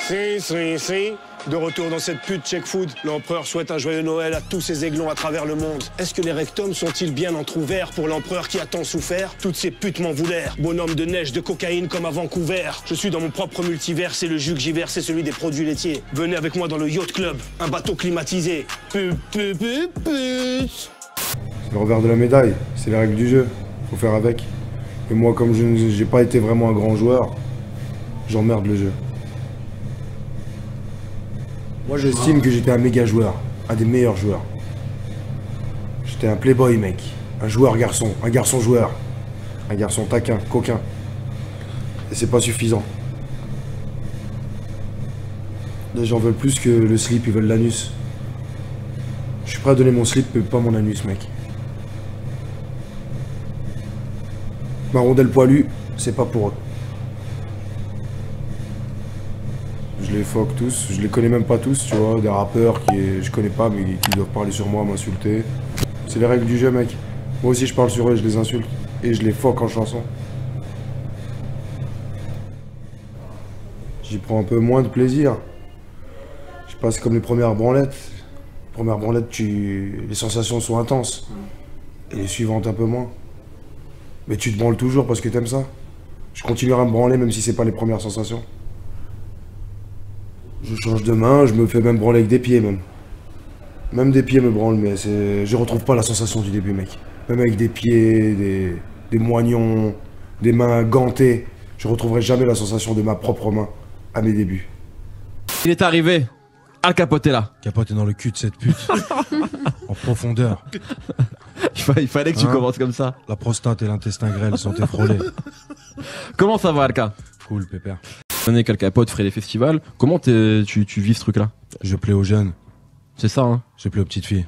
Si. De retour dans cette pute check food, l'empereur souhaite un joyeux Noël à tous ses aiglons à travers le monde. Est-ce que les rectums sont-ils bien entr'ouverts pour l'empereur qui a tant souffert? Toutes ces putes m'en voulèrent. Bonhomme de neige, de cocaïne comme à Vancouver. Je suis dans mon propre multivers, c'est le jus que j'y verse, c'est celui des produits laitiers. Venez avec moi dans le Yacht Club, un bateau climatisé. C'est le revers de la médaille, c'est les règles du jeu, faut faire avec. Et moi, comme je n'ai pas été vraiment un grand joueur, j'emmerde le jeu. Moi, j'estime que j'étais un méga joueur, un des meilleurs joueurs. J'étais un playboy, mec. Un joueur garçon, un garçon joueur. Un garçon taquin, coquin. Et c'est pas suffisant. Les gens veulent plus que le slip, ils veulent l'anus. Je suis prêt à donner mon slip, mais pas mon anus, mec. Ma rondelle poilue, c'est pas pour eux. Je les foque tous, je les connais même pas tous, tu vois, des rappeurs qui je connais pas mais qui doivent parler sur moi, m'insulter. C'est les règles du jeu, mec. Moi aussi je parle sur eux, je les insulte et je les foque en chanson. J'y prends un peu moins de plaisir. Je passe comme les premières branlettes. Les premières branlettes, les sensations sont intenses. Et les suivantes un peu moins. Mais tu te branles toujours parce que t'aimes ça. Je continuerai à me branler même si c'est pas les premières sensations. Je change de main, je me fais même branler avec des pieds même. Même des pieds me branlent, mais je retrouve pas la sensation du début, mec. Même avec des pieds, des moignons, des mains gantées, je retrouverai jamais la sensation de ma propre main à mes débuts. Il est arrivé. Al Capote est là. Capote est dans le cul de cette pute. En profondeur. Il fallait que tu commences comme ça. La prostate et l'intestin grêle sont effrôlés. Comment ça va, Alka? Cool, pépère. L'année qu'Al Capote ferait des festivals, comment tu vis ce truc-là? Je plais aux jeunes. C'est ça, hein? Je plais aux petites filles.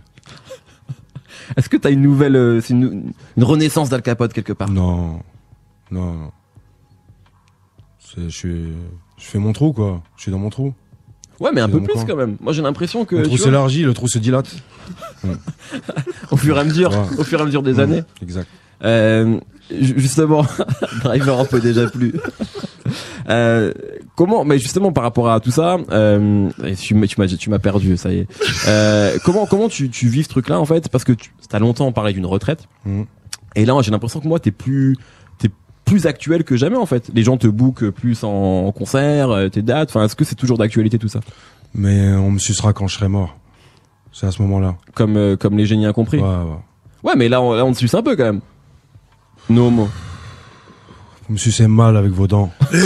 Est-ce que t'as une nouvelle, c'est une renaissance d'Al Capote quelque part? Non. Je fais mon trou, quoi. Je suis dans mon trou. Ouais, mais un peu plus quand même. Moi, j'ai l'impression que. Le trou s'élargit, le trou se dilate. Au fur et à mesure des années. Exact. Justement, Driver en peut déjà plus. Mais justement par rapport à tout ça, tu m'as perdu, ça y est. Comment tu vis ce truc-là en fait? Parce que t'as longtemps parlé d'une retraite. Et là, j'ai l'impression que moi, t'es plus actuel que jamais en fait. Les gens te bookent plus en concert, tes dates. Enfin, est-ce que c'est toujours d'actualité tout ça? Mais on me sucera quand je serai mort. C'est à ce moment-là. Comme les génies incompris. Ouais. Ouais, mais là, on te suce un peu quand même. No homo. Vous me sucez mal avec vos dents. Ouais.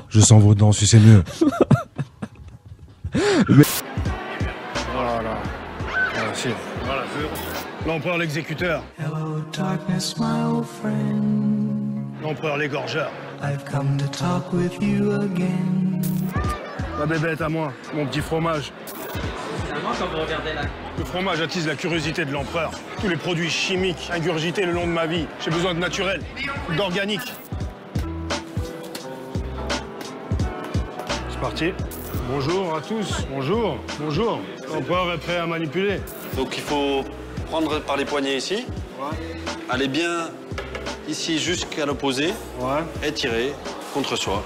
Je sens vos dents, sucez mieux. Voilà. L'empereur l'exécuteur. Hello darkness, my old friend. L'empereur l'égorgeur. I've come to talk with you again. Ma bébête à moi, mon petit fromage. C'est à moi quand vous regardez là. Le fromage attise la curiosité de l'empereur. Tous les produits chimiques ingurgités le long de ma vie. J'ai besoin de naturel, d'organique. C'est parti. Bonjour à tous. Bonjour. L'empereur est prêt à manipuler. Donc il faut prendre par les poignets ici. Ouais. Aller bien ici jusqu'à l'opposé. Ouais. Et tirer contre soi.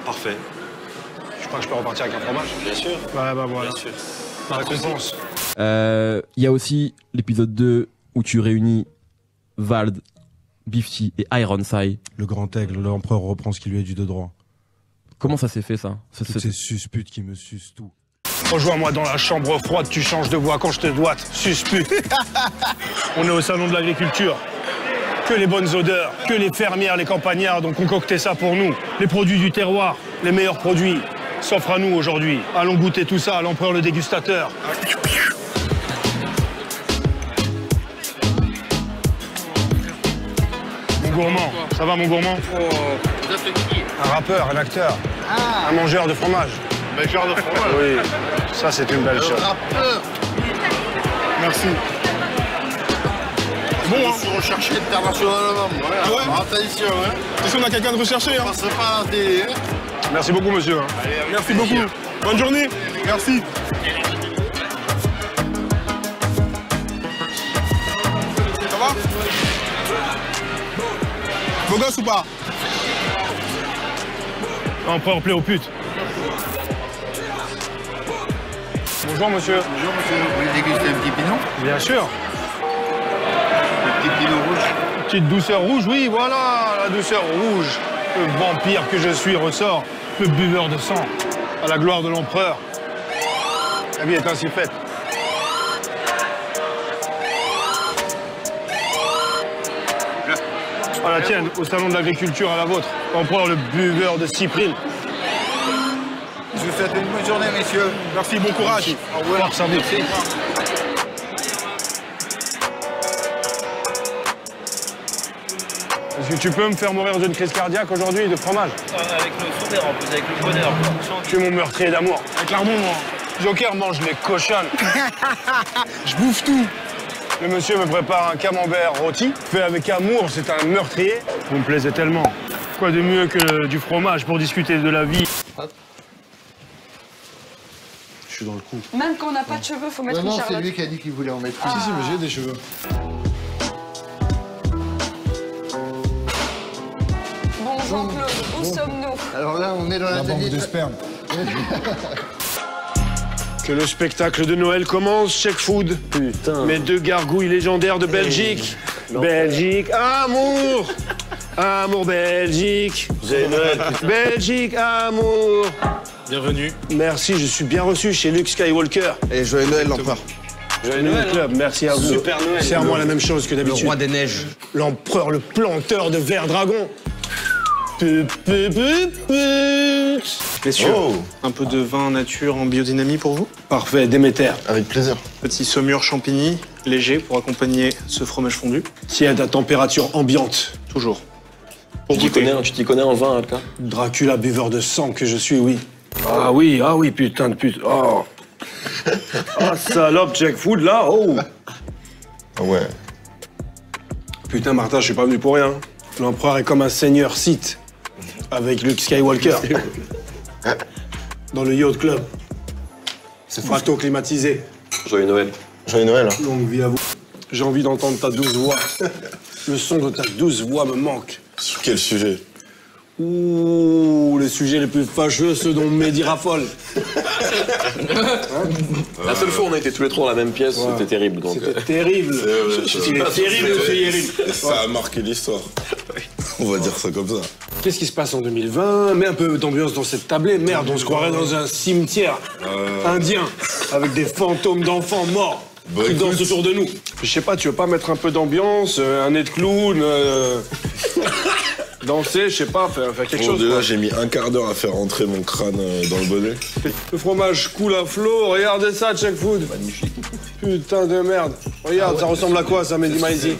Parfait. Je crois que je peux repartir avec un fromage. Bien sûr. Ouais, bah voilà. Bien sûr. Ma récompense. Il y a aussi l'épisode 2 où tu réunis Vald, Bifty et Ironside. Le grand aigle, l'empereur reprend ce qui lui est dû de droit. Comment ça s'est fait ça? Toutes ces susputes qui me sucent tout. Rejoins-moi dans la chambre froide, tu changes de voix quand je te doite. Suspute. On est au salon de l'agriculture. Que les bonnes odeurs, que les fermières, les campagnards ont concocté ça pour nous. Les produits du terroir, les meilleurs produits s'offrent à nous aujourd'hui. Allons goûter tout ça à l'empereur le dégustateur. Mon gourmand, ça va mon gourmand? Un rappeur, un acteur, un mangeur de fromage. Mangeur de fromage? Oui, ça c'est une belle chose. Rappeur. Merci. Bon, je suis recherché internationalement. Ouais. Ah ouais? Attention, hein. Est-ce qu'on a quelqu'un de recherché hein? Passe pas à la télé, hein. Merci beaucoup monsieur. Allez, merci plaisir. beaucoup. Bonne journée. Merci. Ça va? Beau gosse ou pas? L'empereur plaît aux putes. Bonjour monsieur. Bonjour monsieur, vous voulez déguster un petit pinot? Bien sûr. Un petit pinot rouge. Petite douceur rouge, oui, voilà, la douceur rouge. Le vampire que je suis ressort, le buveur de sang, à la gloire de l'empereur. La vie est ainsi faite. À la tienne, au salon de l'agriculture, à la vôtre. Empereur, le buveur de cyprine. Je vous souhaite une bonne journée, messieurs. Merci, bon courage. Au revoir, ça vous. Est-ce que tu peux me faire mourir d'une crise cardiaque aujourd'hui de fromage? Avec le sourire en plus, avec le bonheur. Tu es mon meurtrier d'amour. Clairement, moi. Joker mange les cochonnes. Je bouffe tout. Le monsieur me prépare un camembert rôti, fait avec amour, c'est un meurtrier. Vous me plaisez tellement. Quoi de mieux que du fromage pour discuter de la vie? Je suis dans le coup. Même quand on n'a pas de cheveux, faut mettre une Non, c'est charlotte. lui qui a dit qu'il voulait en mettre. Si, mais j'ai des cheveux. Bon, Jean-Claude, où sommes-nous? Alors là, on est dans l'atelier. sperme. Que le spectacle de Noël commence, Check Food. Putain. Mes deux gargouilles légendaires de Belgique. Belgique, amour. Amour, Belgique. Belgique, amour. Bienvenue. Merci, je suis bien reçu chez Luke Skywalker. Et joyeux Noël, l'empereur. Joyeux Noël, club, merci à vous. Super Noël. Serre-moi la même chose que Le d'habitude. roi des neiges. L'empereur, le planteur de verre dragon. Messieurs, un peu de vin nature en biodynamie pour vous? Parfait, Déméter. Avec plaisir. Petit saumur champigny, léger pour accompagner ce fromage fondu. Tiède à température ambiante. Toujours. Tu t'y connais en vin, Alka? Dracula, buveur de sang que je suis, oui. Ah oui, putain de pute. Oh. Ah, salope, Jack Food, là, oh. Ouais. Putain, Martin, je suis pas venu pour rien. L'empereur est comme un seigneur Sith, avec Luke Skywalker. Dans le Yacht Club. C'est bateau climatisé. Joyeux Noël. Joyeux Noël. Longue vie à vous. J'ai envie d'entendre ta douce voix. Le son de ta douce voix me manque. Sur quel sujet? Ouh, les sujets les plus fâcheux, ceux dont Mehdi raffole. La seule fois où on a été tous les trois dans la même pièce, c'était terrible. Donc, C'était terrible. Il est terrible, ce Yéril. Ça a marqué l'histoire. On va dire ça comme ça. Qu'est-ce qui se passe en 2020? Mets un peu d'ambiance dans cette tablée. Merde, on se croirait dans un cimetière indien avec des fantômes d'enfants morts qui dansent autour de nous. Je sais pas, tu veux pas mettre un peu d'ambiance, un nez de clown, danser, je sais pas, faire quelque chose. Déjà, quoi. j'ai mis un quart d'heure à faire rentrer mon crâne dans le bonnet. Le fromage coule à flot, regardez ça, Check Food. Magnifique. Putain de merde. Regarde, ça ressemble à quoi ça, Mehdi Maizi?